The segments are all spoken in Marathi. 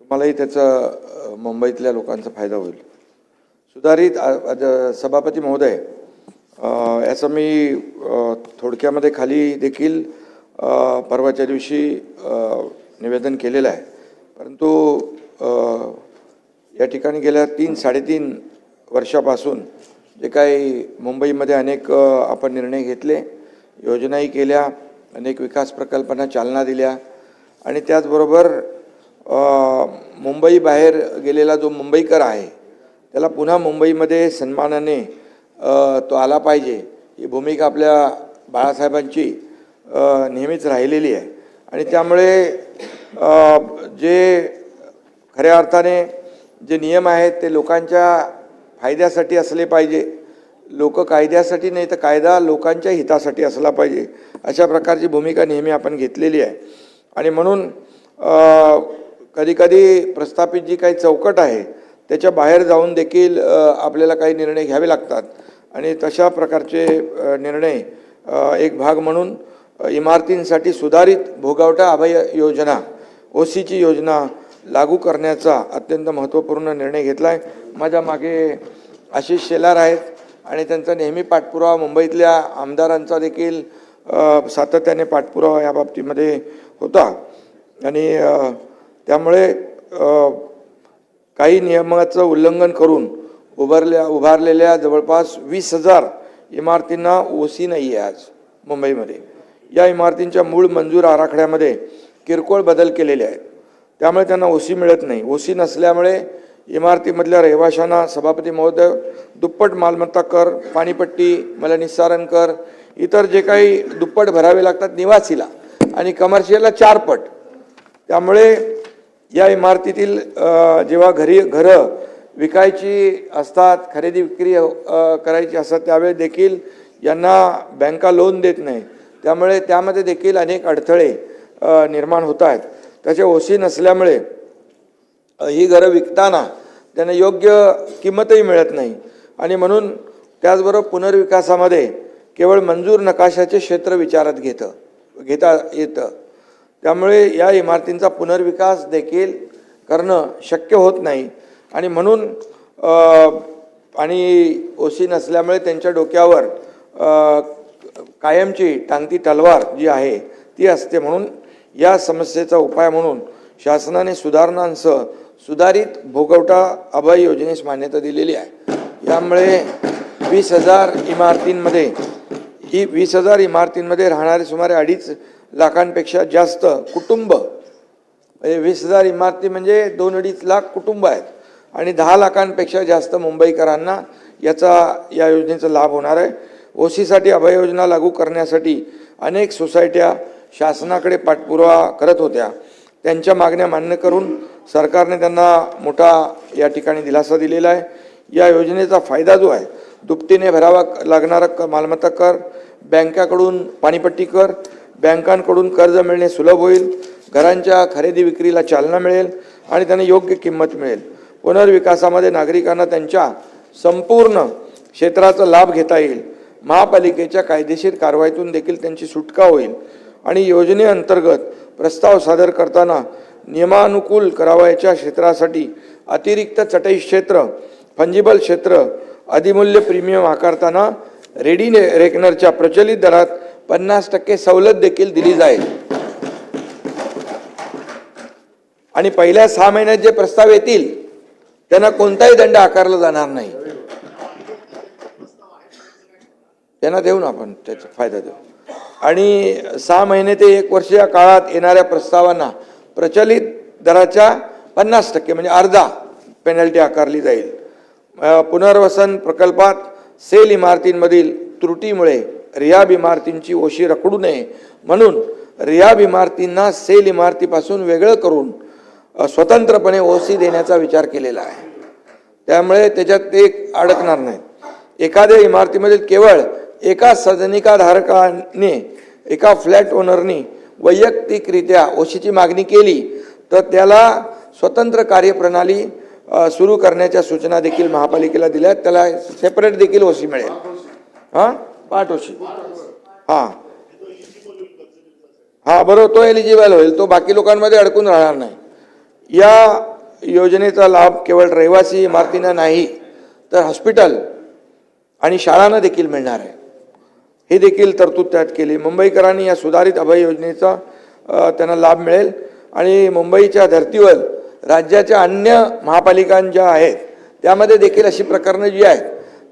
तुम्हालाही त्याचा मुंबईतल्या लोकांचा फायदा होईल. सुधारित सभापती महोदय, याचं मी थोडक्यामध्ये खाली देखील परवाच्या दिवशी निवेदन केलेलं आहे. परंतु या ठिकाणी गेल्या 3-3.5 वर्षापासून जे काही मुंबईमध्ये अनेक आपण निर्णय घेतले, योजनाही केल्या, अनेक विकास प्रकल्पांना चालना दिल्या आणि त्याचबरोबर मुंबई बाहेर गेलेला जो मुंबईकर आहे त्याला पुन्हा मुंबईमध्ये सन्मानाने तो आला पाहिजे, ही भूमिका आपल्या बाळासाहेबांची नेहमीच राहिलेली आहे. आणि त्यामुळे जे खऱ्या अर्थाने जे नियम आहेत ते लोकांच्या फायद्यासाठी असले पाहिजे. लोक कायद्यासाठी नाही तर कायदा लोकांच्या हितासाठी असला पाहिजे, अशा प्रकारची भूमिका नेहमी आपण घेतलेली आहे. आणि म्हणून कधीकधी प्रस्थापित जी काही चौकट आहे त्याच्या बाहेर जाऊन देखील आपल्याला काही निर्णय घ्यावे लागतात. आणि तशा प्रकारचे निर्णय एक भाग म्हणून इमारतींसाठी सुधारित भोगवटा अभय योजना ओसीची योजना लागू करण्याचा अत्यंत महत्त्वपूर्ण निर्णय घेतला आहे. माझ्या मागे आशिष शेलार आहेत आणि त्यांचा नेहमी पाठपुरावा मुंबईतल्या आमदारांचा देखील सातत्याने पाठपुरावा या बाबतीमध्ये होता. आणि त्यामुळे काही नियमाचं उल्लंघन करून उभारलेल्या जवळपास 20,000 इमारतींना ओसी नाही आहे आज मुंबईमध्ये. या इमारतींच्या मूळ मंजूर आराखड्यामध्ये किरकोळ बदल केलेले आहेत, त्यामुळे त्यांना ओसी मिळत नाही. ओसी नसल्यामुळे इमारतीमधल्या रहिवाशांना सभापती महोदय दुप्पट मालमत्ता कर, पाणीपट्टी, मलनिस्सारण कर, इतर जे काही दुप्पट भरावे लागतात निवासीला आणि कमर्शियलला 4 पट. त्यामुळे या इमारतीतील जेव्हा घरं विकायची असतात, खरेदी विक्री करायची असतात, त्यावेळेस देखील यांना बँका लोन देत नाही. त्यामुळे त्यामध्ये देखील अनेक अडथळे निर्माण होत आहेत. त्याच्या ओसी नसल्यामुळे ही घरं विकताना त्यांना योग्य किंमतही मिळत नाही. आणि म्हणून त्याचबरोबर पुनर्विकासामध्ये केवळ मंजूर नकाशाचे क्षेत्र विचारात घेता येतं. त्यामुळे या इमारतींचा पुनर्विकास देखील करणं शक्य होत नाही. आणि म्हणून आणि ओसी नसल्यामुळे त्यांच्या डोक्यावर कायमची टांगती तलवार जी आहे ती असते. म्हणून या समस्येचा उपाय म्हणून शासनाने सुधारणांसह सुधारित भोगवटा अभय योजनेस मान्यता दिलेली आहे. यामुळे 20,000 इमारतींमध्ये राहणारे सुमारे 2.5 लाखांपेक्षा जास्त कुटुंब, म्हणजे 20,000 इमारती म्हणजे 2-2.5 लाख कुटुंब आहेत आणि 10 लाखांपेक्षा जास्त मुंबईकरांना या योजनेचा लाभ होणार आहे. ओसीसाठी अभय योजना लागू करण्यासाठी अनेक सोसायट्या शासनाकडे पाठपुरावा करत होत्या. त्यांच्या मागण्या मान्य करून सरकारने त्यांना मोठा या ठिकाणी दिलासा दिलेला आहे. या योजनेचा फायदा जो आहे, दुपटीने भरावा लागणारा मालमत्ता कर, बँकाकडून पाणीपट्टी कर, बँकांकडून कर्ज मिळणे सुलभ होईल, घरांच्या खरेदी विक्रीला चालना मिळेल आणि त्यांना योग्य किंमत मिळेल. पुनर्विकासामध्ये नागरिकांना त्यांच्या संपूर्ण क्षेत्राचा लाभ घेता येईल. महापालिकेच्या कायदेशीर कारवाईतून देखील त्यांची सुटका होईल. आणि योजनेअंतर्गत प्रस्ताव सादर करताना नियमानुकूल करावयाच्या क्षेत्रासाठी अतिरिक्त चटई क्षेत्र, फंजिबल क्षेत्र, अधिमूल्य प्रीमियम आकारताना रेडी रेकनरच्या प्रचलित दरात 50% सवलत देखील दिली जाईल. आणि पहिल्या 6 महिन्यात जे प्रस्ताव येतील त्यांना कोणताही दंड आकारला जाणार नाही. त्यांना देऊ ना आपण त्याचा फायदा देऊ. आणि 6 महिने ते 1 वर्ष या काळात येणाऱ्या प्रस्तावांना प्रचलित दराच्या 50% म्हणजे अर्धा पेनल्टी आकारली जाईल. पुनर्वसन प्रकल्पात सेल इमारतींमधील त्रुटीमुळे रिहाब इमारतींची ओशी रखडू नये म्हणून रिहाब इमारतींना सेल इमारतीपासून वेगळं करून स्वतंत्रपणे ओसी देण्याचा विचार केलेला आहे. त्यामुळे त्याच्यात ते अडकणार नाहीत. एखाद्या इमारतीमधील केवळ एका सदनिकाधारकाने, एका फ्लॅट ओनरनी वैयक्तिकरित्या ओशीची मागणी केली तर त्याला स्वतंत्र कार्यप्रणाली सुरू करण्याच्या सूचना देखील महापालिकेला दिल्या. त्याला सेपरेट देखील ओसी मिळेल. पाठ ओशी. बरोबर, तो एलिजिबल होईल. तो बाकी लोकांमध्ये अडकून राहणार नाही. या योजनेचा लाभ केवळ रहिवासी इमारतींना नाही तर हॉस्पिटल आणि शाळांना देखील मिळणार आहे. हे देखील तरतूद त्यात केली. मुंबईकरांनी या सुधारित अभय योजनेचा त्यांना लाभ मिळेल आणि मुंबईच्या धर्तीवर राज्याच्या अन्य महापालिकांच्या आहेत त्यामध्ये देखील अशी प्रकरणं जी आहेत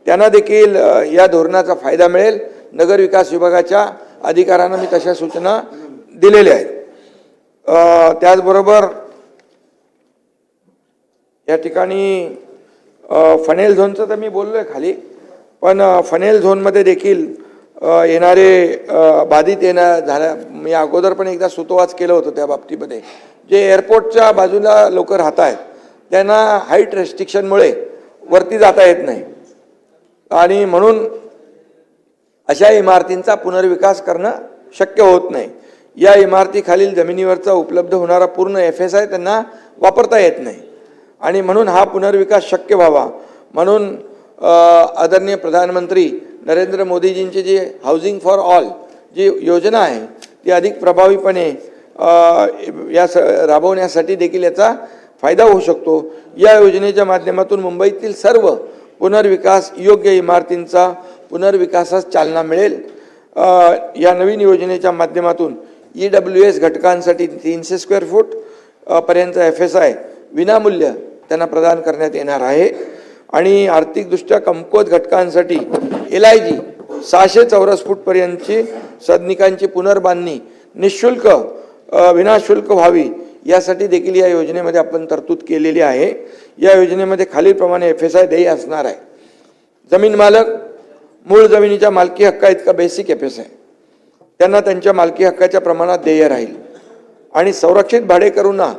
त्यांना देखील या धोरणाचा फायदा मिळेल. नगर विकास विभागाच्या अधिकाऱ्यांना मी तशा सूचना दिलेल्या आहेत. त्याचबरोबर या ठिकाणी फनेल झोनचं तर मी बोललो आहे खाली, पण फनेल झोनमध्ये देखील येणारे बाधित झाल्या मी अगोदर पण एकदा सुतोवाच केलं होतं त्या बाबतीमध्ये. जे एअरपोर्टच्या बाजूला लोक राहत आहेत त्यांना हाईट रेस्ट्रिक्शनमुळे वरती जाता येत नाही आणि म्हणून अशा इमारतींचा पुनर्विकास करणं शक्य होत नाही. या इमारतीखालील जमिनीवरचा उपलब्ध होणारा पूर्ण FSI त्यांना वापरता येत नाही आणि म्हणून हा पुनर्विकास शक्य व्हावा म्हणून आदरणीय प्रधानमंत्री नरेंद्र मोदीजींची जी हाऊसिंग फॉर ऑल जी योजना आहे ती अधिक प्रभावीपणे राबवण्यासाठी देखील याचा फायदा होऊ शकतो. या योजनेच्या माध्यमातून मुंबईतील सर्व पुनर्विकास योग्य इमारतींचा पुनर्विकासास चालना मिळेल. या नवीन योजनेच्या माध्यमातून EWS घटकांसाठी 300 स्क्वेअर फूट पर्यंत FSI विनामूल्य त्यांना प्रदान करण्यात येणार आहे आणि आर्थिकदृष्ट्या कमकुवत घटकांसाठी LIG 600 चौरस फूटपर्यंतची सदनिकांची पुनर्बांधणी निःशुल्क विनाशुल्क व्हावी यासाठी देखील या योजनेमध्ये आपण तरतूद केलेली आहे. या योजनेमध्ये खालीलप्रमाणे FSI देय असणार आहे. जमीन मालक मूळ जमिनीच्या मालकी हक्का इतका बेसिक FSI त्यांना त्यांच्या मालकी हक्काच्या प्रमाणात देय राहील आणि संरक्षित भाडेकरूंना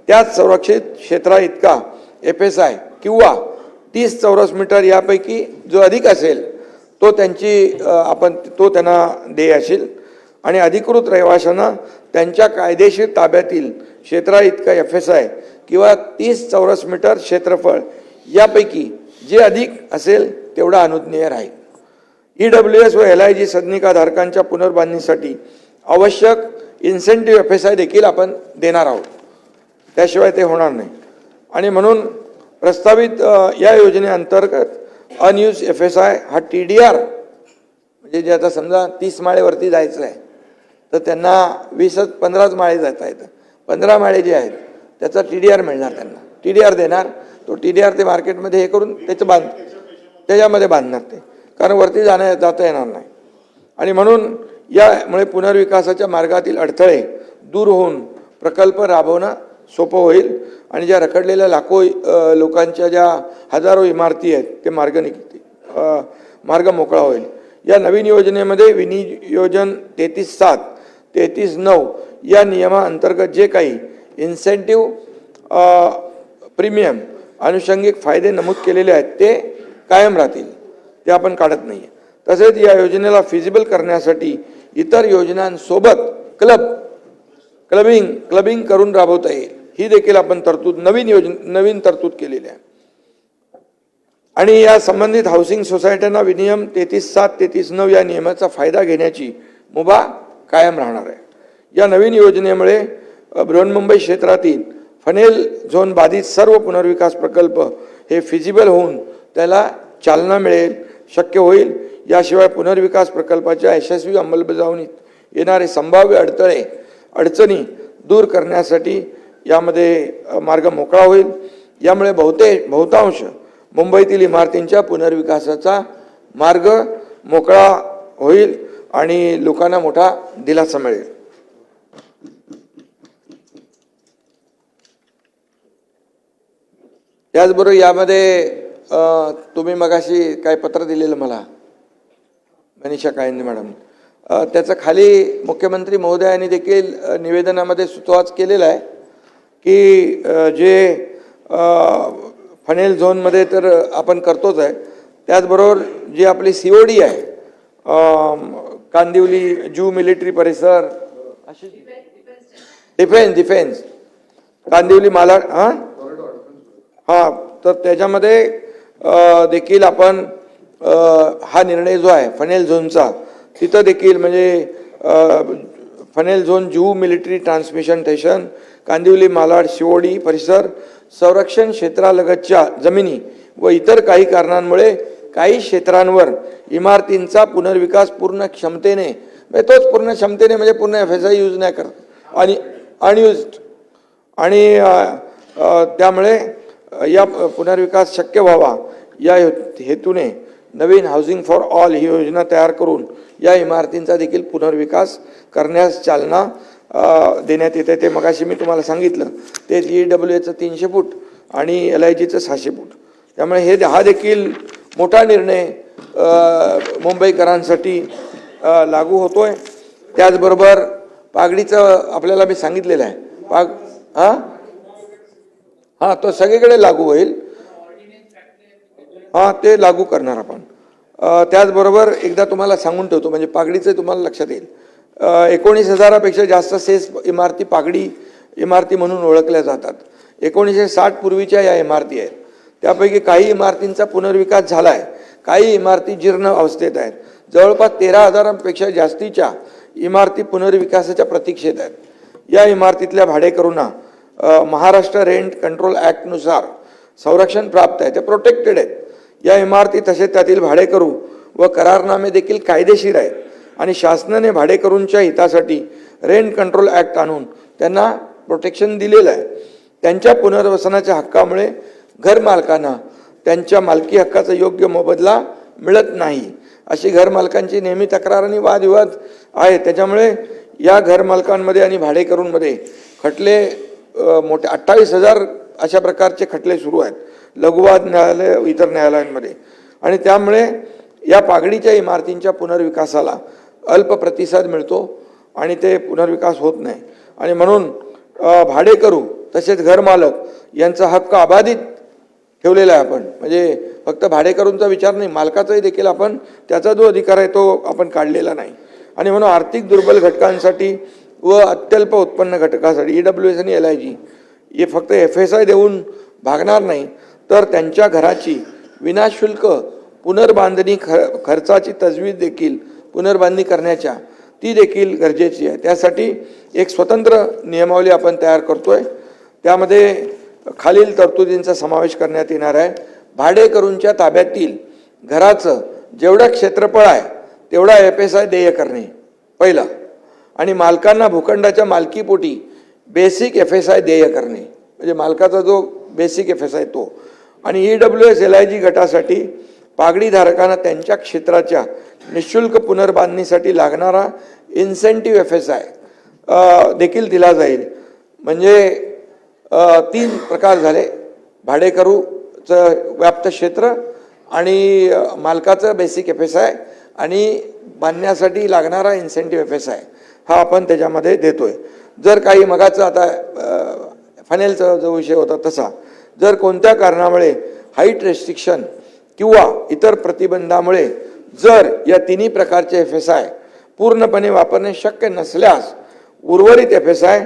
त्याच संरक्षित क्षेत्रा इतका FSI किंवा 30 चौरस मीटर यापैकी जो अधिक असेल तो त्यांना देय असेल आणि अधिकृत रहिवाशांना त्यांच्या कायदेशीर ताब्यातील क्षेत्रा इतका FSI किंवा 30 चौरस मीटर क्षेत्रफळ यापैकी जे अधिक असेल तेवढा अनुज्ञेय राहील. EWS व LIG सदनिकाधारकांच्या पुनर्बांधणीसाठी आवश्यक इन्सेंटिव्ह FSI देखील आपण देणार आहोत, त्याशिवाय ते होणार नाही. आणि म्हणून प्रस्तावित या योजनेअंतर्गत अनयूज FSI हा TDR म्हणजे जे आता समजा 30 माळेवरती जायचं आहे तर त्यांना 15 माळे जाता येतं. 15 माळे जे आहेत त्याचा TDR मिळणार, त्यांना TDR देणार. तो TDR ते मार्केटमध्ये हे करून त्याच्यामध्ये बांधणार ते, कारण वरती जाता येणार नाही. आणि म्हणून यामुळे पुनर्विकासाच्या मार्गातील अडथळे दूर होऊन प्रकल्प राबवणं सोपं होईल आणि ज्या रखडलेल्या लाखो लोकांच्या ज्या हजारो इमारती आहेत ते मार्ग मोकळा होईल. या नवीन योजनेमध्ये विनियोजन 33/7 33/9 या नियमाअंतर्गत जे काही इन्सेंटिव्ह प्रीमियम अनुषंगिक फायदे नमूद केलेले आहेत ते कायम राहतील, ते आपण काढत नाही. तसेच या योजनेला फिजिबल करण्यासाठी इतर योजनांसोबत क्लबिंग करून राबवता येईल, ही देखील आपण तरतूद नवीन तरतूद केलेली आहे. आणि या संबंधित हाऊसिंग सोसायट्यांना विनियम 33/7 33/9 या नियमाचा फायदा घेण्याची मुभा कायम राहणार आहे. या नवीन योजनेमुळे बृहन्मुंबई क्षेत्रातील फनेल झोन बाधित सर्व पुनर्विकास प्रकल्प हे फिजिबल होऊन त्याला चालना मिळेल, शक्य होईल. याशिवाय पुनर्विकास प्रकल्पाच्या यशस्वी अंमलबजावणीत येणारे संभाव्य अडचणी दूर करण्यासाठी यामध्ये मार्ग मोकळा होईल. यामुळे बहुतांश मुंबईतील इमारतींच्या पुनर्विकासाचा मार्ग मोकळा होईल आणि लोकांना मोठा दिलासा मिळेल. त्याचबरोबर यामध्ये तुम्ही मगाशी काय पत्र दिलेलं मला मनीषा कायंदे मॅडम, त्याचं खाली मुख्यमंत्री महोदयांनी देखील निवेदनामध्ये सुतोवाच केलेला आहे की जे फनेल झोनमध्ये तर आपण करतोच आहे, त्याचबरोबर जी आपली COD आहे कांदिवली जू मिलिटरी परिसर अशी डिफेन्स कांदिवली मालाड तर त्याच्यामध्ये देखील आपण हा निर्णय जो आहे फनेल झोनचा तिथं देखील म्हणजे फनेल झोन जू military transmission station Kandivali, Malad, Shivdi परिसर, संरक्षण क्षेत्रालगतच्या जमिनी व इतर काही कारणांमुळे काही क्षेत्रांवर इमारतींचा पुनर्विकास पूर्ण क्षमतेने, म्हणजे तोच पूर्ण क्षमतेने म्हणजे पूर्ण FSI यूज नाही करत आणि अनयुज्ड, आणि त्यामुळे या पुनर्विकास शक्य व्हावा या हेतूने नवीन हाऊसिंग फॉर ऑल ही योजना तयार करून या इमारतींचा देखील पुनर्विकास करण्यास चालना देण्यात येते. ते मगाशी मी तुम्हाला सांगितलं ते EWAचं 300 फूट आणि LIGचं 600 फूट. त्यामुळे हा देखील मोठा निर्णय मुंबईकरांसाठी लागू होतोय. त्याचबरोबर पागडीचं आपल्याला मी सांगितलेलं आहे. हां तो सगळीकडे लागू होईल. हां ते लागू करणार आपण. त्याचबरोबर एकदा तुम्हाला सांगून ठेवतो म्हणजे पागडीचं तुम्हाला लक्षात येईल. 19,000पेक्षा जास्त सेस इमारती पागडी इमारती म्हणून ओळखल्या जातात. 1960 पूर्वीच्या या इमारती आहेत. त्यापैकी काही इमारतींचा पुनर्विकास झाला आहे, काही इमारती जीर्ण अवस्थेत आहेत. जवळपास 13,000पेक्षा जास्तीच्या इमारती पुनर्विकासाच्या प्रतीक्षेत आहेत. या इमारतीतल्या भाडेकरूंना महाराष्ट्र रेंट कंट्रोल ॲक्टनुसार संरक्षण प्राप्त आहे, ते प्रोटेक्टेड आहेत. या इमारती तसेच त्यातील भाडेकरू व करारनामे देखील कायदेशीर आहेत आणि शासनाने भाडेकरूंच्या हितासाठी रेंट कंट्रोल ॲक्ट आणून त्यांना प्रोटेक्शन दिलेलं आहे. त्यांच्या पुनर्वसनाच्या हक्कामुळे घरमालकांना त्यांच्या मालकी हक्काचा योग्य मोबदला मिळत नाही, अशी घरमालकांची नेहमी तक्रार आणि वादविवाद आहे. त्याच्यामुळे या घरमालकांमध्ये आणि भाडेकरूंमध्ये खटले मोठे 28,000 अशा प्रकारचे खटले सुरू आहेत लघुवाद न्यायालय इतर न्यायालयांमध्ये. आणि त्यामुळे या पागडीच्या इमारतींच्या पुनर्विकासाला अल्प प्रतिसाद मिळतो आणि ते पुनर्विकास होत नाही. आणि म्हणून भाडेकरू तसेच घरमालक यांचा हक्क अबाधित ठेवलेला आहे आपण. म्हणजे फक्त भाडेकरूंचा विचार नाही, मालकाचाही देखील आपण त्याचा जो अधिकार आहे तो आपण काढलेला नाही. आणि म्हणून आर्थिक दुर्बल घटकांसाठी व अत्यल्प उत्पन्न घटकासाठी EWS आणि LIG हे फक्त FSI देऊन भागणार नाही, तर त्यांच्या घराची विनाशुल्क पुनर्बांधणी खर्चाची तजवीज देखील पुनर्बांधणी करण्याच्या ती देखील गरजेची आहे. त्यासाठी एक स्वतंत्र नियमावली आपण तयार करतोय. त्यामध्ये खालील तरतुदींचा समावेश करण्यात येणार आहे. भाडेकरूंच्या ताब्यातील घराचं जेवढं क्षेत्रफळ आहे तेवढा FSI देय करणे पहिला, आणि मालकांना भूखंडाच्या मालकीपोटी बेसिक FSI देय करणे, म्हणजे मालकाचा जो बेसिक FSI तो. आणि EWS LIG गटासाठी पागडीधारकांना त्यांच्या क्षेत्राच्या निःशुल्क पुनर्बांधणीसाठी लागणारा इन्सेंटिव्ह FSI देखील दिला जाईल. म्हणजे 3 प्रकार झाले: भाडेकरूचं व्याप्त क्षेत्र आणि मालकाचं बेसिक FSI आणि बांधण्यासाठी लागणारा इन्सेंटिव्ह FSI हा आपण त्याच्यामध्ये देतोय. जर काही मगाचं आता फायनलचा जो विषय होता तसा जर कोणत्या कारणामुळे हाईट रेस्ट्रिक्शन किंवा इतर प्रतिबंधामुळे जर या तिन्ही प्रकारचे FSI पूर्णपणे वापरणे शक्य नसल्यास उर्वरित FSI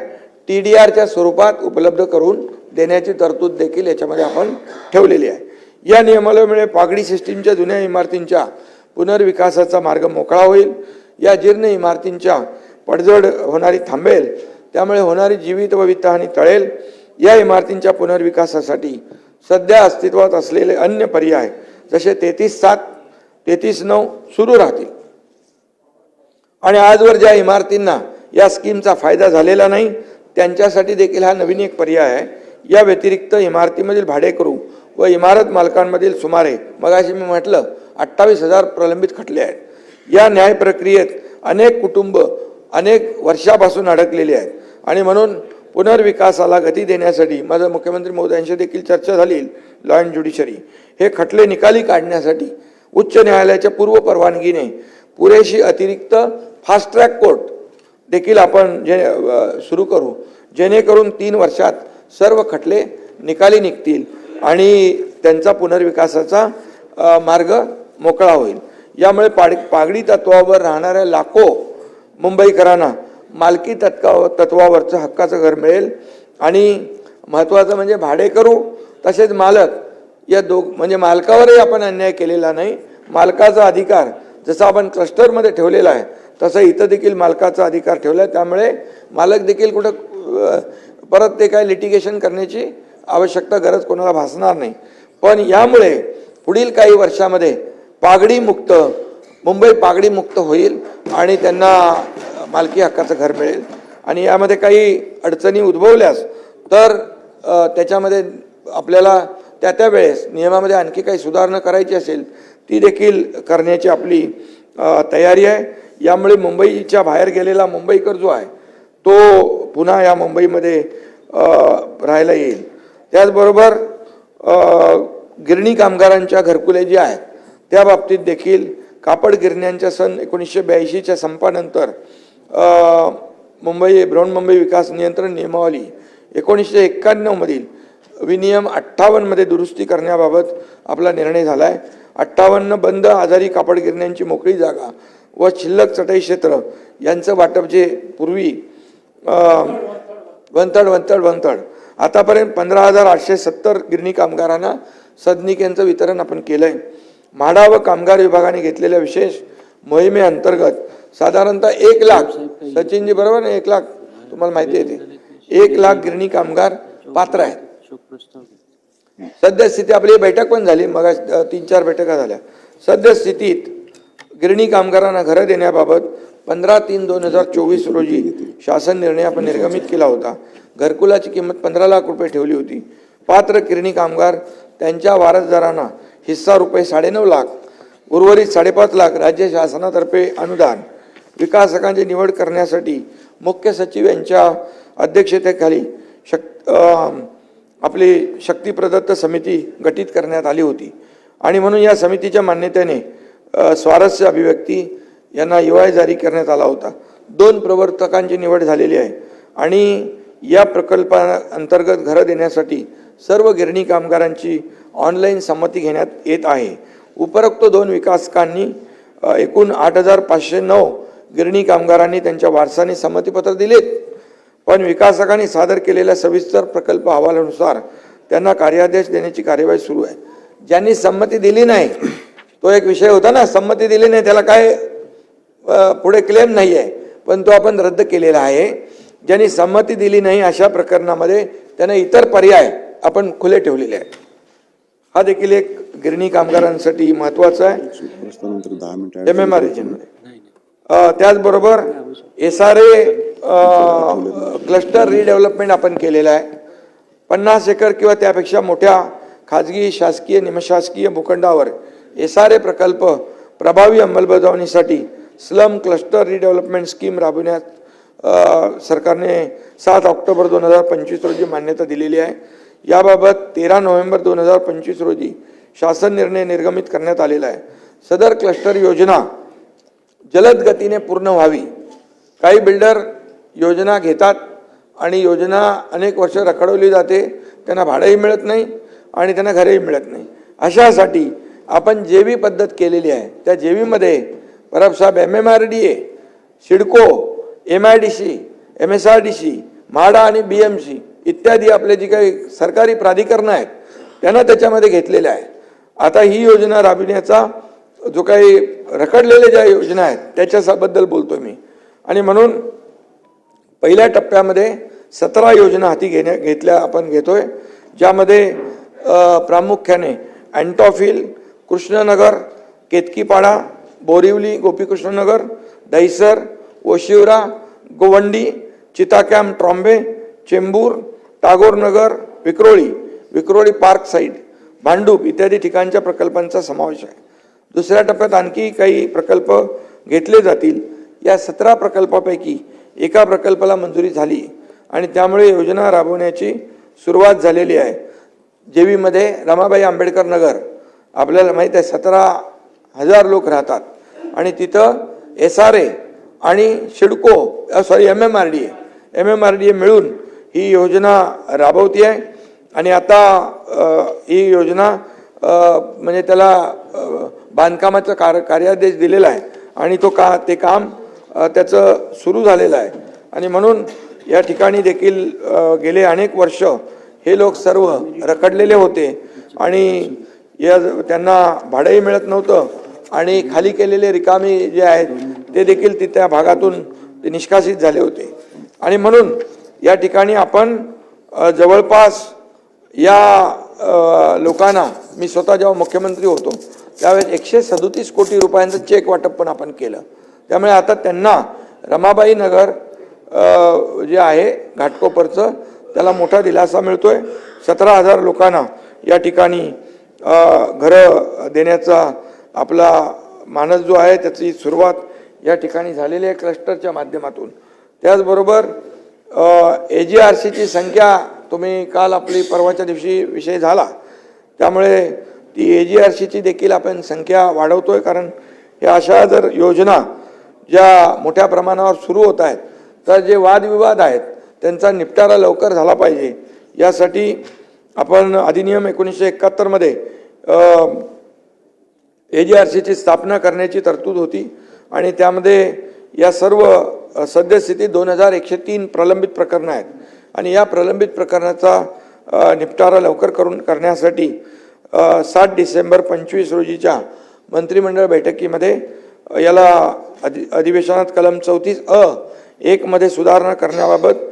TDRच्या स्वरूपात उपलब्ध करून देण्याची तरतूद देखील याच्यामध्ये आपण ठेवलेली आहे. या नियमावलीमुळे पागडी सिस्टीमच्या जुन्या इमारतींच्या पुनर्विकासाचा मार्ग मोकळा होईल. या जीर्ण इमारतींच्या पडझड होणारी थांबेल, त्यामुळे होणारी जीवित व वित्तहानी टळेल. या इमारतींच्या पुनर्विकासासाठी सध्या अस्तित्वात असलेले अन्य पर्याय जसे 33/7, 33/9 सुरू राहतील. आणि आजवर ज्या इमारतींना या स्कीमचा फायदा झालेला नाही त्यांच्यासाठी देखील हा नवीन एक पर्याय आहे. या व्यतिरिक्त इमारतीमधील भाडेकरू व इमारत मालकांमधील सुमारे मगाशी मी म्हटलं 28,000 प्रलंबित खटले आहेत. या न्याय प्रक्रियेत अनेक कुटुंब अनेक वर्षापासून अडकलेली आहेत. आणि म्हणून पुनर्विकासाला गती देण्यासाठी माझ्या मुख्यमंत्री महोदयांशी देखील चर्चा झाली. लॉ अँड ज्युडिशरी हे खटले निकाली काढण्यासाठी उच्च न्यायालयाच्या पूर्व परवानगीने पुरेशी अतिरिक्त फास्ट ट्रॅक कोर्ट देखील आपण सुरू करू, जेणेकरून 3 वर्षात सर्व खटले निकाली निघतील आणि त्यांचा पुनर्विकासाचा मार्ग मोकळा होईल. यामुळे पागडी तत्वावर राहणाऱ्या लाखो मुंबईकरांना मालकी तत्वावरचं हक्काचं घर मिळेल. आणि महत्त्वाचं म्हणजे भाडेकरू तसेच मालक या म्हणजे मालकावरही आपण अन्याय केलेला नाही. मालकाचा अधिकार जसा आपण क्लस्टरमध्ये ठेवलेला आहे तसं इथं देखील मालकाचा अधिकार ठेवला आहे. त्यामुळे मालक देखील कुठं परत ते काय लिटिगेशन करण्याची आवश्यकता गरज कोणाला भासणार नाही. पण यामुळे पुढील काही वर्षामध्ये मुंबई पागडी मुक्त होईल आणि त्यांना मालकी हक्काचं घर मिळेल. आणि यामध्ये काही अडचणी उद्भवल्यास तर त्याच्यामध्ये आपल्याला त्या वेळेस नियमामध्ये आणखी काही सुधारणा करायची असेल ती देखील करण्याची आपली तयारी आहे. यामुळे मुंबईच्या बाहेर गेलेला मुंबईकर जो आहे तो पुन्हा या मुंबईमध्ये राहायला येईल. त्याचबरोबर गिरणी कामगारांच्या घरकुले जी आहेत त्या बाबतीत देखील कापड गिरण्यांच्या सन 1982च्या संपानंतर बृहन्मुंबई विकास नियंत्रण नियमावली 1991 मधील विनियम 58 मध्ये दुरुस्ती करण्याबाबत आपला निर्णय झाला आहे. 58 बंद आजारी कापड गिरण्यांची मोकळी जागा व शिल्लक चटई क्षेत्र यांचं वाटप जे पूर्वी वंतड आतापर्यंत 15,870 गिरणी कामगारांना सदनिकेंचं वितरण आपण केलंय. म्हाडा व कामगार विभागाने घेतलेल्या विशेष मोहिमेअंतर्गत साधारणतः 1 लाख, सचिनजी बरोबर ना, 1 लाख तुम्हाला माहिती आहे ते 1 लाख गिरणी कामगार पात्र आहेत. सद्यस्थिती आपली बैठक पण झाली, मग 3-4 बैठका झाल्या. सद्यस्थितीत गिरणी कामगारांना घरं देण्याबाबत 15/3/2024 रोजी शासन निर्णय आपण निर्गमित केला होता. घरकुलाची किंमत 15 लाख रुपये ठेवली होती. पात्र गिरणी कामगार त्यांच्या वारसदारांना हिस्सा रुपये 9.5 लाख, उर्वरित 5.5 लाख राज्य शासनातर्फे अनुदान. विकासकांची निवड करण्यासाठी मुख्य सचिव यांच्या अध्यक्षतेखाली आपली शक्ती प्रदत्त समिती गठीत करण्यात आली होती आणि म्हणून या समितीच्या मान्यतेने स्वारस्य अभिव्यक्ती यांना EOI जारी करण्यात आला होता. 2 प्रवर्तकांची निवड झालेली आहे आणि या प्रकल्पाअंतर्गत घरं देण्यासाठी सर्व गिरणी कामगारांची ऑनलाईन संमती घेण्यात येत आहे. उपरोक्त 2 विकासकांनी एकूण 8,509 गिरणी कामगारांनी त्यांच्या वारसाने संमतीपत्र दिलेत. पण विकासकांनी सादर केलेल्या सविस्तर प्रकल्प अहवालानुसार त्यांना कार्यादेश देण्याची कार्यवाही सुरू आहे. ज्यांनी संमती दिली नाही तो एक विषय होता ना, संमती दिली नाही त्याला काय पुढे क्लेम नाही आहे, पण तो आपण रद्द केलेला आहे. ज्यांनी संमती दिली नाही अशा प्रकरणामध्ये त्यांना इतर पर्याय आपण खुले ठेवलेले आहेत. हा देखील एक गिरणी कामगारांसाठी महत्वाचा आहे. MMR रिजनमध्ये त्याचबरोबर SRA क्लस्टर रिडेव्हलपमेंट आपण केलेलं आहे. 50 एकर किंवा त्यापेक्षा मोठ्या खाजगी, शासकीय, निमशासकीय भूखंडावर SRA प्रकल्प प्रभावी अंमलबजावणीसाठी स्लम क्लस्टर रिडेव्हलपमेंट स्कीम राबविण्यात सरकारने 7 ऑक्टोबर 2025 रोजी मान्यता दिलेली आहे. याबाबत 13 नोव्हेंबर 2025 रोजी शासन निर्णय निर्गमित करण्यात आलेला आहे. सदर क्लस्टर योजना जलद गतीने पूर्ण व्हावी. काही बिल्डर योजना घेतात आणि योजना अनेक वर्ष रखडवली जाते, त्यांना भाडंही मिळत नाही आणि त्यांना घरही मिळत नाही. अशासाठी आपण जेवी पद्धत केलेली आहे. त्या जेवीमध्ये परबसाहेब MMRDA, CIDCO, MIDC, MSRDC, MHADA आणि BMC इत्यादी आपले जी काही सरकारी प्राधिकरणं आहेत त्यांना त्याच्यामध्ये घेतलेल्या आहे. आता ही योजना राबविण्याचा जो काही रखडलेल्या ज्या योजना आहेत त्याच्याबद्दल बोलतोय मी. आणि म्हणून पहिल्या टप्प्यामध्ये 17 योजना हाती आपण घेतोय, ज्यामध्ये प्रामुख्याने अँटॉफिल, कृष्णनगर, केतकीपाडा, बोरिवली, गोपीकृष्णनगर, दहिसर, ओशिवरा, गोवंडी, चिताकॅम्प, ट्रॉम्बे, चेंबूर, टागोरनगर, विक्रोळी पार्क साईड, भांडूप इत्यादी ठिकाणच्या प्रकल्पांचा समावेश आहे. दुसऱ्या टप्प्यात आणखी काही प्रकल्प घेतले जातील. या 17 प्रकल्पापैकी एका प्रकल्पाला मंजुरी झाली आणि त्यामुळे योजना राबवण्याची सुरुवात झालेली आहे. जेवीमध्ये रमाबाई आंबेडकर नगर आपल्याला माहीत आहे 17,000 लोक राहतात आणि तिथं SRA आणि MMRDA मिळून ही योजना राबवती आहे. आणि आता ही योजना म्हणजे त्याला बांधकामाचा कार्यादेश दिलेला आहे आणि ते काम त्याचं सुरू झालेलं आहे. आणि म्हणून या ठिकाणी देखील गेले अनेक वर्ष हे लोक सर्व रखडलेले होते आणि त्यांना भाडंही मिळत नव्हतं आणि खाली केलेले रिकामी जे आहेत ते देखील त्या भागातून ते निष्कासित झाले होते. आणि म्हणून या ठिकाणी आपण जवळपास या लोकांना मी स्वतः जेव्हा मुख्यमंत्री होतो त्यावेळेस 137 कोटी रुपयांचं चेक वाटप पण आपण केलं. त्यामुळे आता त्यांना रमाबाई नगर जे आहे घाटकोपरचं त्याला मोठा दिलासा मिळतोय. 17,000 लोकांना या ठिकाणी घरं देण्याचा आपला मानस जो आहे त्याची सुरुवात या ठिकाणी झालेली आहे क्लस्टरच्या माध्यमातून. त्याचबरोबर AGRCची संख्या तुम्ही काल आपली परवाच्या दिवशी विषय झाला त्यामुळे ती AGRCची देखील आपण संख्या वाढवतोय. कारण या अशा जर योजना ज्या मोठ्या प्रमाणावर सुरू होत आहेत तर जे वादविवाद आहेत त्यांचा निपटारा लवकर झाला पाहिजे यासाठी आपण अधिनियम 1971 मध्ये AGRCची स्थापना करण्याची तरतूद होती आणि त्यामध्ये या सर्व सद्यस्थितीत 2103 प्रलंबित प्रकरणं आहेत आणि या प्रलंबित प्रकरणाचा निपटारा लवकर करण्यासाठी 7 डिसेंबर 25 रोजीच्या मंत्रिमंडळ बैठकीमध्ये याला अधिवेशनात कलम 34(अ)(1) मध्ये सुधारणा करण्याबाबत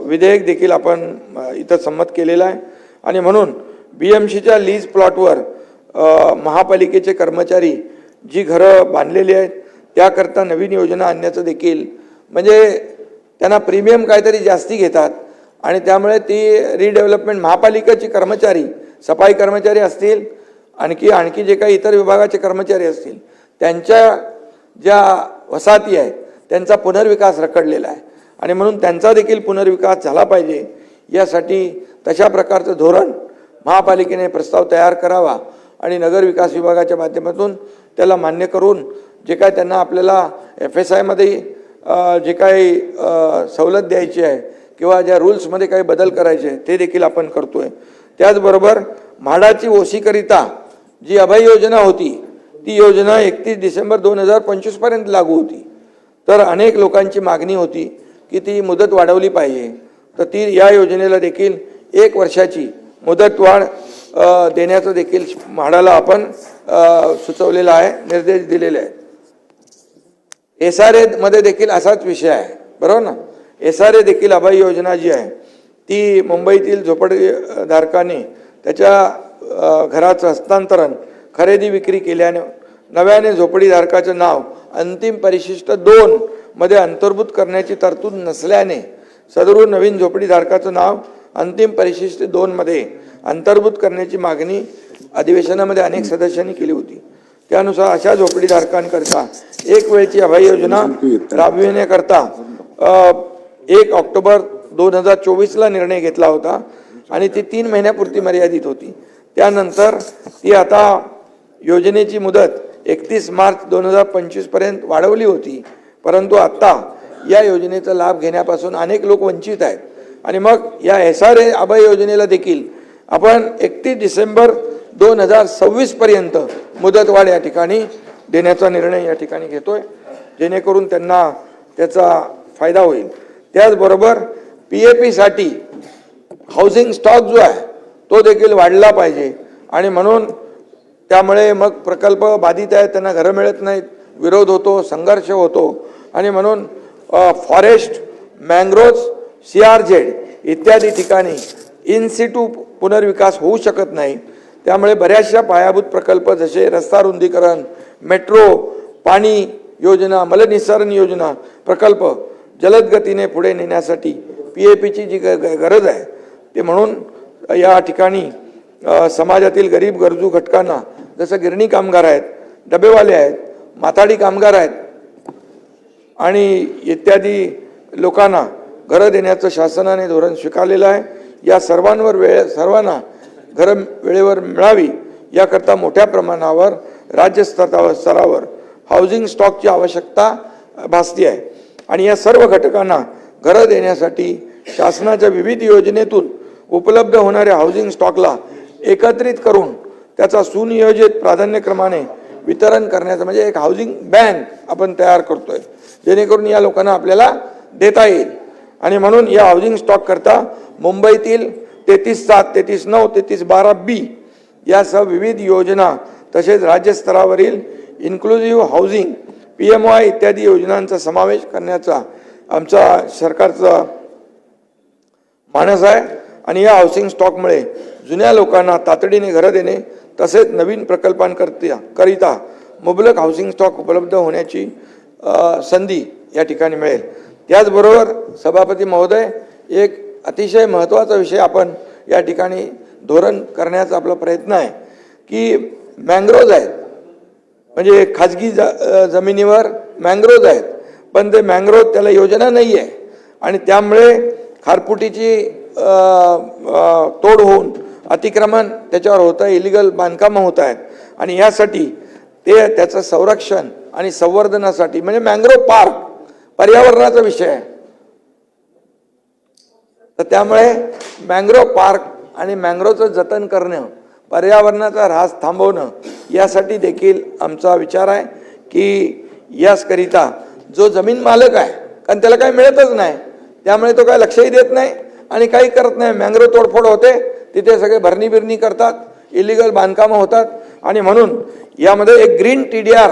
विधेयक देखील आपण इथं संमत केलेलं आहे. आणि म्हणून BMCच्या लीज प्लॉटवर महापालिकेचे कर्मचारी जी घरं बांधलेली आहेत त्याकरता नवीन योजना आणण्याचं देखील म्हणजे त्यांना प्रीमियम काहीतरी जास्ती घेतात आणि त्यामुळे ती रिडेव्हलपमेंट महापालिकेचे कर्मचारी सफाई कर्मचारी असतील आणखी जे काही इतर विभागाचे कर्मचारी असतील त्यांच्या ज्या वसाहती आहेत त्यांचा पुनर्विकास रखडलेला आहे आणि म्हणून त्यांचा देखील पुनर्विकास झाला पाहिजे यासाठी तशा प्रकारचं धोरण महापालिकेने प्रस्ताव तयार करावा आणि नगर विकास विभागाच्या माध्यमातून त्याला मान्य करून जे काय त्यांना आपल्याला FSI मध्ये जे काही सवलत द्यायची आहे किंवा ज्या रूल्समध्ये काही बदल करायचे ते देखील आपण करतोय. त्याचबरोबर म्हाडाची ओसीकरिता जी अभय योजना होती ती योजना 31 डिसेंबर 2025 पर्यंत लागू होती. तर अनेक लोकांची मागणी होती की ती मुदत वाढवली पाहिजे तर ती या योजनेला देखील 1 वर्षाची मुदतवाढ देण्याचं देखील म्हाडाला आपण सुचवलेला आहे, निर्देश दिलेले आहेत. SRA मध्ये देखील असाच विषय आहे बरोबर ना. SRA देखील अभय योजना जी आहे ती मुंबईतील झोपडीधारकांनी त्याच्या घराचं हस्तांतरण खरेदी विक्री केल्याने नव्याने झोपडीधारकाचं नाव अंतिम परिशिष्ट 2 मध्ये अंतर्भूत करण्याची तरतूद नसल्याने सदरू नवीन झोपडीधारकाचं नाव अंतिम परिशिष्ट 2 मध्ये अंतर्भूत करण्याची मागणी अधिवेशनामध्ये अनेक सदस्यांनी केली होती. त्यानुसार अशा झोपडीधारकांकरता एक वेळची अभय योजना राबविण्याकरता 1 ऑक्टोबर 2024ला निर्णय घेतला होता आणि ती 3 महिन्यापुरती मर्यादित होती. त्यानंतर ती आता योजनेची मुदत 31 मार्च 2025 पर्यंत वाढवली होती. परंतु आता या योजनेचा लाभ घेण्यापासून अनेक लोक वंचित आहेत आणि मग या SRA अभय योजनेला देखील आपण 31 डिसेंबर 2026 पर्यंत मुदतवाढ या ठिकाणी देण्याचा निर्णय या ठिकाणी घेतोय जेणेकरून त्यांना त्याचा फायदा होईल. त्याचबरोबर PAP साठी हाऊसिंग स्टॉक जो आहे तो देखील वाढला पाहिजे आणि म्हणून त्यामुळे मग प्रकल्प बाधित आहेत त्यांना घरं मिळत नाहीत, विरोध होतो, संघर्ष होतो आणि म्हणून फॉरेस्ट, मँग्रोव्ह, CRZ इत्यादी ठिकाणी इन सिटू पुनर्विकास होऊ शकत नाही. त्यामुळे बऱ्याचशा पायाभूत प्रकल्प जसे रस्ता रुंदीकरण, मेट्रो, पाणी योजना, मलनिस्सारण योजना प्रकल्प जलद गतीने पुढे नेण्यासाठी PAPची जी गरज आहे ते म्हणून या ठिकाणी समाजातील गरीब गरजू घटकांना जसं गिरणी कामगार आहेत, डबेवाले आहेत, माथाडी कामगार आहेत आणि इत्यादी लोकांना घरं देण्याचं शासनाने धोरण स्वीकारलेलं आहे. या सर्वांना घरं वेळेवर मिळावी याकरता मोठ्या प्रमाणावर राज्य स्तरावर हाऊसिंग स्टॉकची आवश्यकता भासते आहे आणि या सर्व घटकांना घरं देण्यासाठी शासनाच्या विविध योजनेतून उपलब्ध होणाऱ्या हाऊसिंग स्टॉकला एकत्रित करून त्याचा सुनियोजित प्राधान्यक्रमाने वितरण करण्याचं म्हणजे एक हाऊसिंग बँक आपण तयार करतोय जेणेकरून या लोकांना आपल्याला देता येईल. आणि म्हणून या हाऊसिंग स्टॉक करता मुंबईतील 33/7, 33/9, 33/12B यासह विविध योजना तसेच राज्यस्तरावरील इन्क्लुझिव्ह हाऊसिंग PMY इत्यादी योजनांचा समावेश करण्याचा आमचा सरकारचा मानस आहे आणि या हाऊसिंग स्टॉकमुळे जुन्या लोकांना तातडीने घरं देणे तसेच नवीन प्रकल्पांकरिता मुबलक हाऊसिंग स्टॉक उपलब्ध होण्याची संधी या ठिकाणी मिळेल. त्याचबरोबर सभापती महोदय, एक अतिशय महत्त्वाचा विषय आपण या ठिकाणी धोरण करण्याचा आपला प्रयत्न आहे की मँग्रोव्ज आहेत, म्हणजे खाजगी जमिनीवर मँग्रोव्ज आहेत, पण ते मँग्रोव्ज त्याला योजना नाही आहे आणि त्यामुळे खारपुटीची तोड होऊन अतिक्रमण त्याच्यावर होतं आहे, इलिगल बांधकामं होत आहेत आणि यासाठी त्याचं संरक्षण आणि संवर्धनासाठी म्हणजे मँग्रोव्ह पार्क पर्यावरणाचा विषय आहे. तर त्यामुळे मँग्रोव्ह पार्क आणि मँग्रोव्हचं जतन करणं, पर्यावरणाचा ऱ्हास थांबवणं यासाठी देखील आमचा विचार आहे की याचकरिता जो जमीन मालक आहे, कारण त्याला काही मिळतच नाही, त्यामुळे तो काय लक्षही देत नाही आणि काही करत नाही. मँग्रोव्ह तोडफोड होते, तिथे सगळे भरणी बिरणी करतात, इलिगल बांधकामं होतात आणि म्हणून यामध्ये एक ग्रीन TDR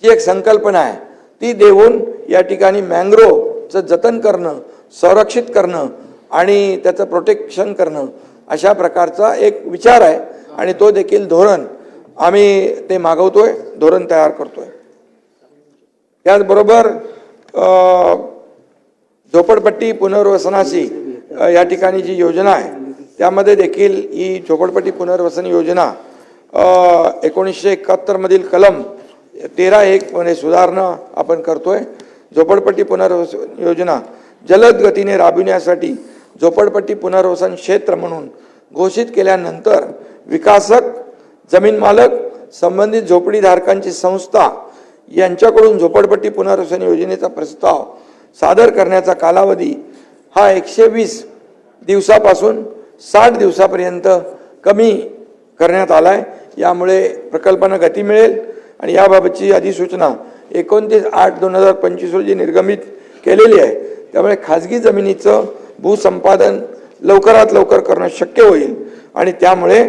ची एक संकल्पना आहे, ती देऊन या ठिकाणी मँग्रोव्हचं जतन करणं, संरक्षित करणं आणि त्याचं प्रोटेक्शन करणं अशा प्रकारचा एक विचार आहे आणि तो देखील धोरण आम्ही ते मागवतोय, धोरण तयार करतोय. त्याचबरोबर झोपडपट्टी पुनर्वसनाची या ठिकाणी जी योजना आहे त्यामध्ये देखील ही झोपडपट्टी पुनर्वसन योजना 1971 मधील कलम 13(1) मध्ये सुधारणा आपण करतोय. झोपडपट्टी पुनर्वसन योजना जलद गतीने राबविण्यासाठी झोपडपट्टी पुनर्वसन क्षेत्र म्हणून घोषित केल्यानंतर विकासक, जमीन मालक, संबंधित झोपडीधारकांची संस्था यांच्याकडून झोपडपट्टी पुनर्वसन योजनेचा प्रस्ताव सादर करण्याचा कालावधी हा 120 दिवसापासून 60 दिवसापर्यंत कमी करण्यात आला आहे. यामुळे प्रकल्पांना गती मिळेल आणि याबाबतची अधिसूचना 29/8/2025 रोजी निर्गमित केलेली आहे. त्यामुळे खाजगी जमिनीचं भूसंपादन लवकरात लवकर करणं शक्य होईल आणि त्यामुळे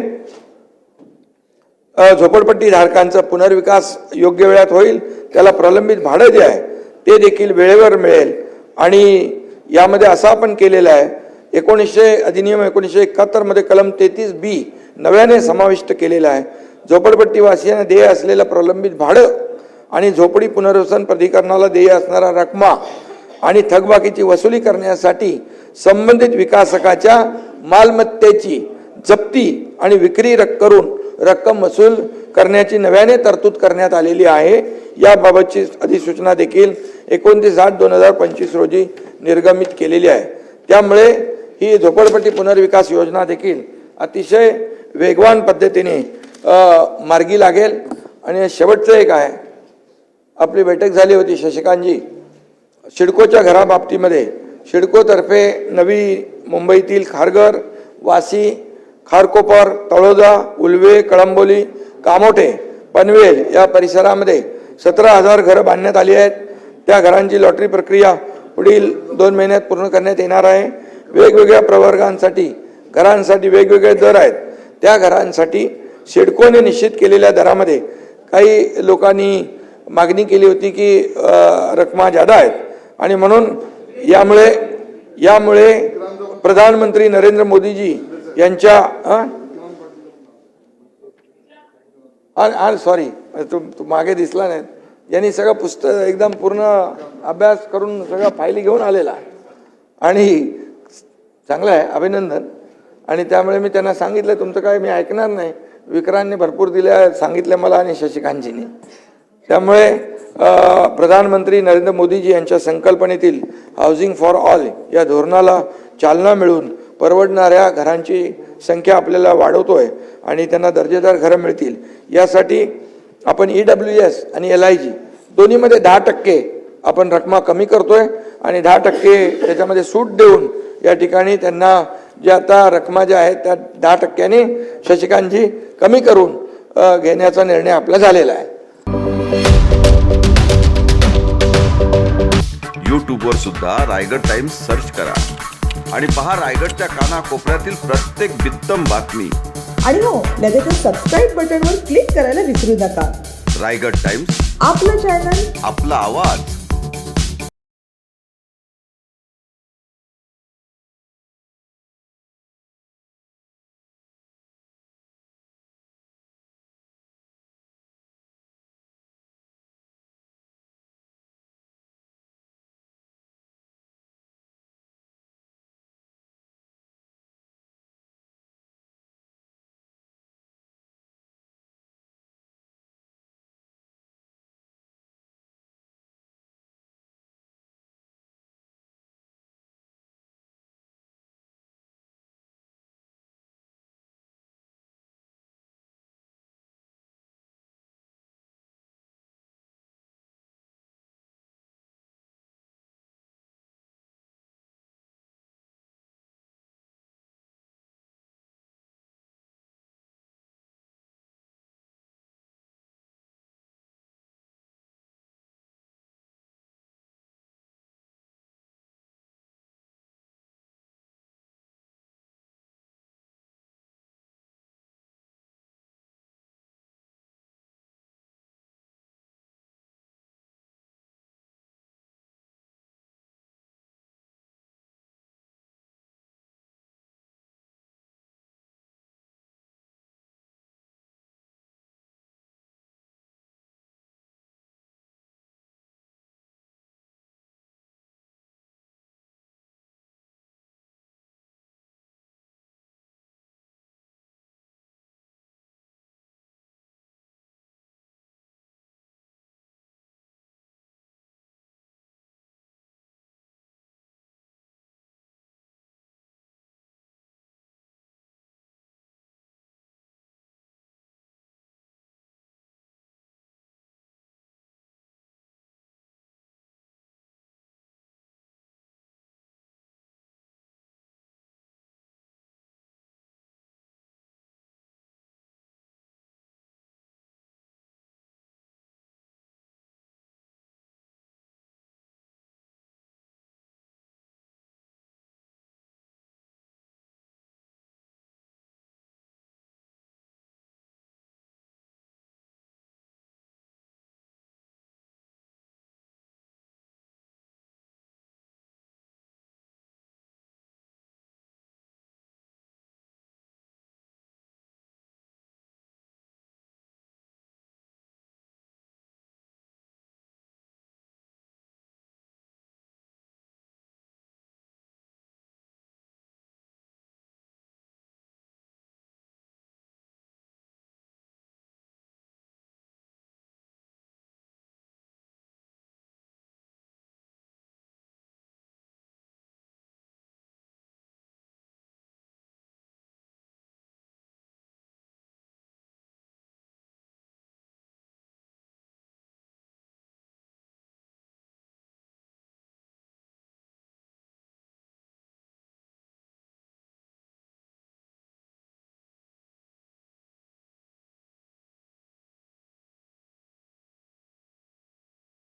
झोपडपट्टी धारकांचा पुनर्विकास योग्य वेळात होईल. त्याला प्रलंबित भाडं जे आहे ते देखील वेळेवर मिळेल आणि यामध्ये असं आपण केलेलं आहे, अधिनियम 1971 मध्ये कलम 33(b) नव्याने समाविष्ट केलेला आहे. झोपडपट्टी वासियांना देय असलेलं प्रलंबित भाडं आणि झोपडी पुनर्वसन प्राधिकरणाला देय असणारा रकमा आणि थकबाकीची वसुली करण्यासाठी संबंधित विकासकाच्या मालमत्तेची जप्ती आणि विक्री करून रक्कम वसूल करण्याची नव्याने तरतूद करण्यात आलेली आहे. याबाबतची अधिसूचना देखील 29/8/2025 रोजी निर्गमित केलेली आहे. त्यामुळे ही झोपडपट्टी पुनर्विकास योजना देखील अतिशय वेगवान पद्धतीने मार्गी लागेल. आणि शेवटचं एक आहे, आपली बैठक झाली होती शशिकांतजी सिडकोच्या घराबाबतीमध्ये. सिडकोतर्फे नवी मुंबईतील खारघर, वाशी, खारकोपर, तळोजा, उल्वे, कळंबोली, कामोठे, पनवेल या परिसरामध्ये 17,000 घरं बांधण्यात आली आहेत. त्या घरांची लॉटरी प्रक्रिया पुढील 2 महिन्यात पूर्ण करण्यात येणार आहे. वेगवेगळ्या प्रवर्गांसाठी घरांसाठी वेगवेगळे दर आहेत. त्या घरांसाठी सिडकोने निश्चित केलेल्या दरामध्ये काही लोकांनी मागणी केली होती की रकमा जादा आहेत आणि म्हणून यामुळे प्रधानमंत्री नरेंद्र मोदीजी यांच्या सॉरी तू मागे दिसला नाही, यांनी सगळं पुस्तक एकदम पूर्ण अभ्यास करून सगळं फायली घेऊन आलेला आणि चांगलं आहे, अभिनंदन. आणि त्यामुळे मी त्यांना सांगितलं तुमचं काय मी ऐकणार नाही, विक्रांतने भरपूर दिल्या सांगितलं मला आणि शशिकांतजींनी. त्यामुळे प्रधानमंत्री नरेंद्र मोदीजी यांच्या संकल्पनेतील हाऊसिंग फॉर ऑल या धोरणाला चालना मिळून परवडणाऱ्या घरांची संख्या आपल्याला वाढवतोय आणि त्यांना दर्जेदार घरं मिळतील. यासाठी आपण EWS आणि LIG दोन्हीमध्ये 10% आपण रकमा कमी करतोय आणि 10% त्याच्यामध्ये सूट देऊन या ठिकाणी त्यांना जे आता रकमा ज्या आहेत त्या 10%ने शशिकांतजी कमी करून घेण्याचा निर्णय आपला झालेला आहे. यूट्यूबवर सुद्धा रायगड टाइम्स सर्च करा आणि पहा रायगडच्या कानाकोपऱ्यातील प्रत्येक बित्तम बातमी. आणि हो, लगेचच सबस्क्राईब बटनवर क्लिक करायला विसरू नका. रायगड टाइम्स, आपलं चॅनल, आपला आवाज.